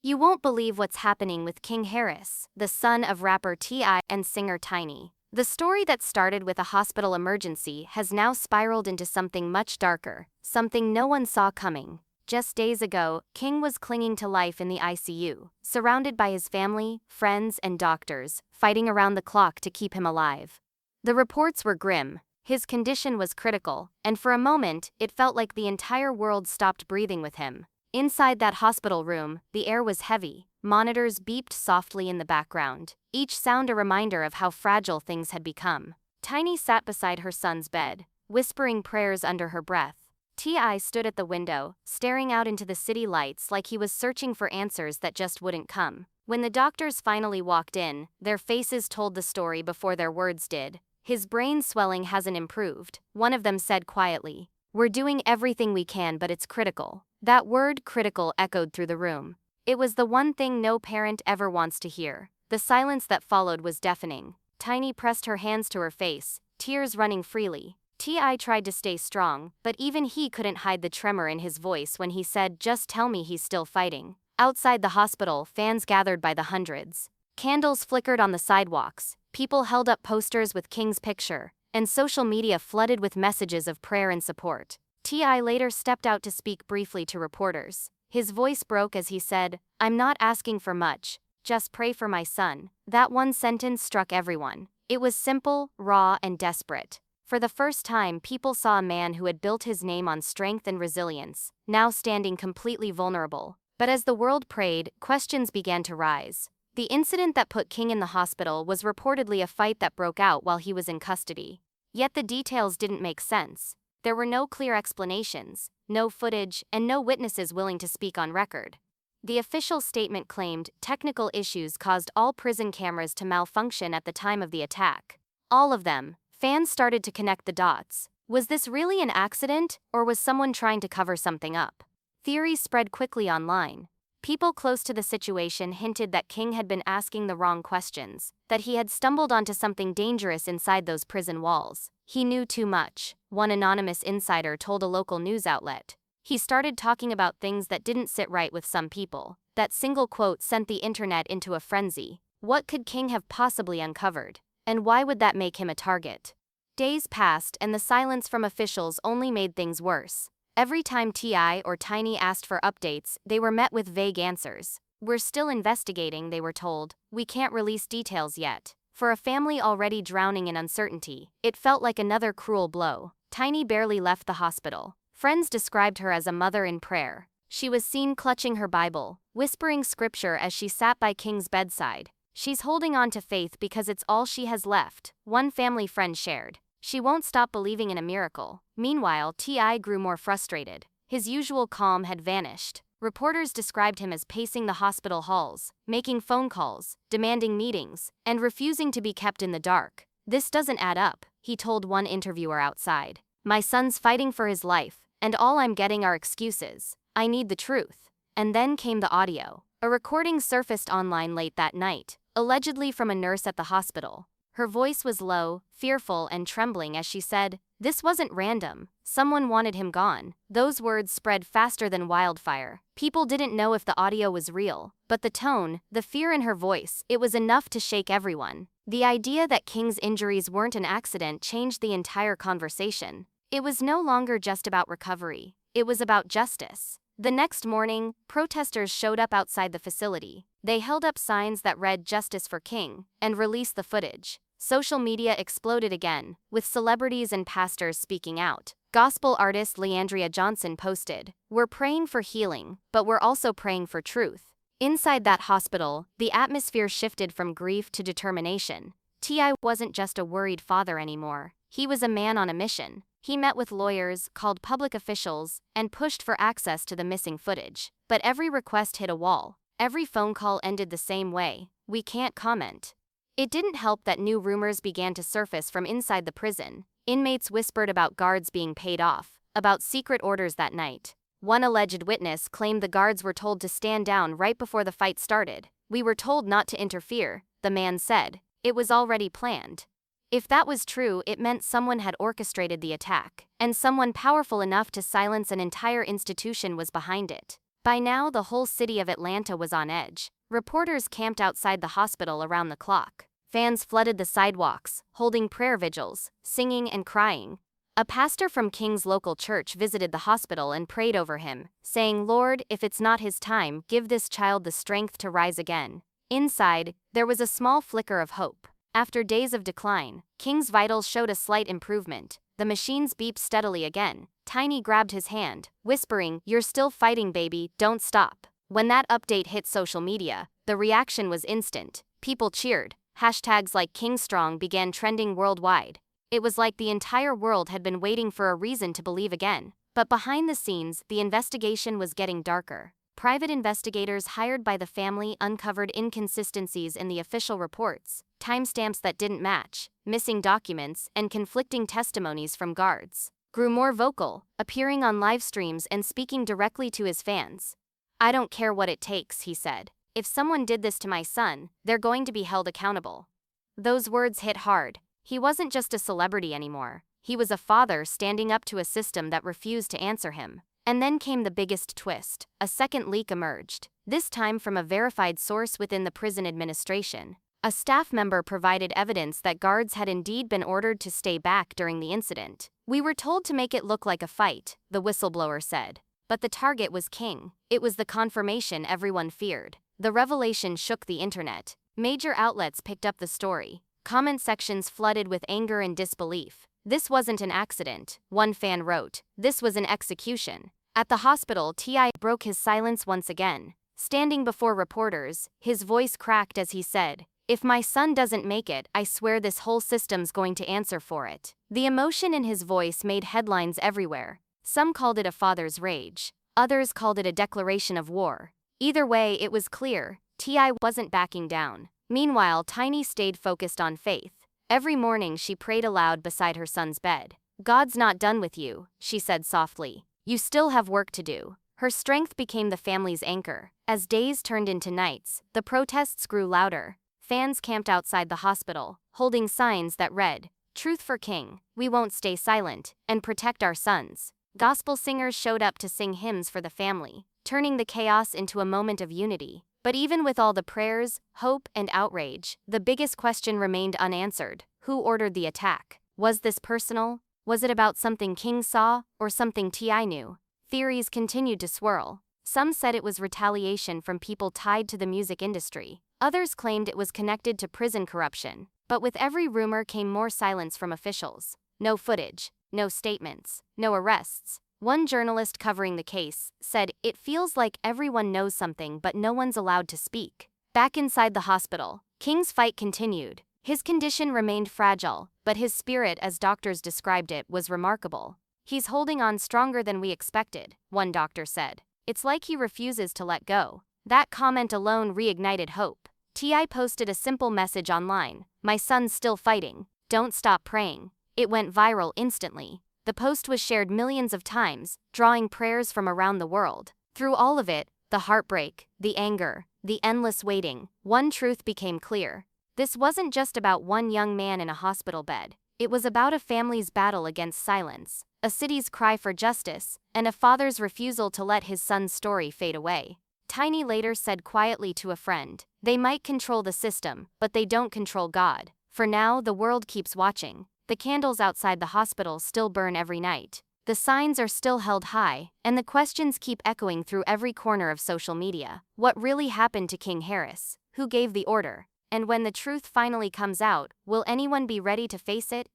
You won't believe what's happening with King Harris, the son of rapper T.I. and singer Tiny. The story that started with a hospital emergency has now spiraled into something much darker, something no one saw coming. Just days ago, King was clinging to life in the ICU, surrounded by his family, friends, and doctors, fighting around the clock to keep him alive. The reports were grim. His condition was critical, and for a moment, it felt like the entire world stopped breathing with him. Inside that hospital room, the air was heavy. Monitors beeped softly in the background, each sound a reminder of how fragile things had become. Tiny sat beside her son's bed, whispering prayers under her breath. T.I. stood at the window, staring out into the city lights like he was searching for answers that just wouldn't come. When the doctors finally walked in, their faces told the story before their words did. "His brain swelling hasn't improved," one of them said quietly. "We're doing everything we can, but it's critical." That word critical echoed through the room. It was the one thing no parent ever wants to hear. The silence that followed was deafening. Tiny pressed her hands to her face, tears running freely. T.I. tried to stay strong, but even he couldn't hide the tremor in his voice when he said, "Just tell me he's still fighting." Outside the hospital, fans gathered by the hundreds. Candles flickered on the sidewalks, people held up posters with King's picture, and social media flooded with messages of prayer and support. T.I. later stepped out to speak briefly to reporters. His voice broke as he said, "I'm not asking for much, just pray for my son." That one sentence struck everyone. It was simple, raw, and desperate. For the first time, people saw a man who had built his name on strength and resilience, now standing completely vulnerable. But as the world prayed, questions began to rise. The incident that put King in the hospital was reportedly a fight that broke out while he was in custody. Yet the details didn't make sense. There were no clear explanations, no footage, and no witnesses willing to speak on record. The official statement claimed technical issues caused all prison cameras to malfunction at the time of the attack. All of them. Fans started to connect the dots. Was this really an accident, or was someone trying to cover something up? Theories spread quickly online. People close to the situation hinted that King had been asking the wrong questions, that he had stumbled onto something dangerous inside those prison walls. He knew too much, one anonymous insider told a local news outlet. He started talking about things that didn't sit right with some people. That single quote sent the internet into a frenzy. What could King have possibly uncovered? And why would that make him a target? Days passed, and the silence from officials only made things worse. Every time T.I. or Tiny asked for updates, they were met with vague answers. "We're still investigating," they were told. "We can't release details yet." For a family already drowning in uncertainty, it felt like another cruel blow. Tiny barely left the hospital. Friends described her as a mother in prayer. She was seen clutching her Bible, whispering scripture as she sat by King's bedside. "She's holding on to faith because it's all she has left," one family friend shared. "She won't stop believing in a miracle." Meanwhile, T.I. grew more frustrated. His usual calm had vanished. Reporters described him as pacing the hospital halls, making phone calls, demanding meetings, and refusing to be kept in the dark. "This doesn't add up," he told one interviewer outside. "My son's fighting for his life, and all I'm getting are excuses. I need the truth." And then came the audio. A recording surfaced online late that night, allegedly from a nurse at the hospital. Her voice was low, fearful, and trembling as she said, "This wasn't random. Someone wanted him gone." Those words spread faster than wildfire. People didn't know if the audio was real, but the tone, the fear in her voice, it was enough to shake everyone. The idea that King's injuries weren't an accident changed the entire conversation. It was no longer just about recovery. It was about justice. The next morning, protesters showed up outside the facility. They held up signs that read "Justice for King" and released the footage. Social media exploded again, with celebrities and pastors speaking out. Gospel artist Leandria Johnson posted, "We're praying for healing, but we're also praying for truth." Inside that hospital, the atmosphere shifted from grief to determination. T.I. wasn't just a worried father anymore. He was a man on a mission. He met with lawyers, called public officials, and pushed for access to the missing footage. But every request hit a wall. Every phone call ended the same way: "We can't comment." It didn't help that new rumors began to surface from inside the prison. Inmates whispered about guards being paid off, about secret orders that night. One alleged witness claimed the guards were told to stand down right before the fight started. "We were told not to interfere," the man said. "It was already planned." If that was true, it meant someone had orchestrated the attack, and someone powerful enough to silence an entire institution was behind it. By now, the whole city of Atlanta was on edge. Reporters camped outside the hospital around the clock. Fans flooded the sidewalks, holding prayer vigils, singing and crying. A pastor from King's local church visited the hospital and prayed over him, saying, "Lord, if it's not his time, give this child the strength to rise again." Inside, there was a small flicker of hope. After days of decline, King's vitals showed a slight improvement. The machines beeped steadily again. Tiny grabbed his hand, whispering, "You're still fighting, baby, don't stop." When that update hit social media, the reaction was instant. People cheered. Hashtags like KingStrong began trending worldwide. It was like the entire world had been waiting for a reason to believe again. But behind the scenes, the investigation was getting darker. Private investigators hired by the family uncovered inconsistencies in the official reports, timestamps that didn't match, missing documents, and conflicting testimonies from guards. Grew more vocal, appearing on live streams and speaking directly to his fans. "I don't care what it takes," he said. "If someone did this to my son, they're going to be held accountable." Those words hit hard. He wasn't just a celebrity anymore. He was a father standing up to a system that refused to answer him. And then came the biggest twist. A second leak emerged, this time from a verified source within the prison administration. A staff member provided evidence that guards had indeed been ordered to stay back during the incident. "We were told to make it look like a fight," the whistleblower said. But the target was King. It was the confirmation everyone feared. The revelation shook the internet. Major outlets picked up the story. Comment sections flooded with anger and disbelief. "This wasn't an accident," one fan wrote. "This was an execution." At the hospital, T.I. broke his silence once again. Standing before reporters, his voice cracked as he said, "If my son doesn't make it, I swear this whole system's going to answer for it." The emotion in his voice made headlines everywhere. Some called it a father's rage. Others called it a declaration of war. Either way, it was clear, T.I. wasn't backing down. Meanwhile, Tiny stayed focused on faith. Every morning she prayed aloud beside her son's bed. "God's not done with you," she said softly. "You still have work to do." Her strength became the family's anchor. As days turned into nights, the protests grew louder. Fans camped outside the hospital, holding signs that read, "Truth for King, we won't stay silent, and protect our sons." Gospel singers showed up to sing hymns for the family, turning the chaos into a moment of unity. But even with all the prayers, hope, and outrage, the biggest question remained unanswered. Who ordered the attack? Was this personal? Was it about something King saw, or something T.I. knew? Theories continued to swirl. Some said it was retaliation from people tied to the music industry. Others claimed it was connected to prison corruption. But with every rumor came more silence from officials. No footage, no statements, no arrests. One journalist covering the case said, "It feels like everyone knows something but no one's allowed to speak." Back inside the hospital, King's fight continued. His condition remained fragile, but his spirit, as doctors described it, was remarkable. "He's holding on stronger than we expected," one doctor said. "It's like he refuses to let go." That comment alone reignited hope. T.I. posted a simple message online, "My son's still fighting. Don't stop praying." It went viral instantly. The post was shared millions of times, drawing prayers from around the world. Through all of it, the heartbreak, the anger, the endless waiting, one truth became clear. This wasn't just about one young man in a hospital bed. It was about a family's battle against silence, a city's cry for justice, and a father's refusal to let his son's story fade away. Tiny later said quietly to a friend, "They might control the system, but they don't control God. For now, the world keeps watching." The candles outside the hospital still burn every night. The signs are still held high, and the questions keep echoing through every corner of social media. What really happened to King Harris? Who gave the order? And when the truth finally comes out, will anyone be ready to face it?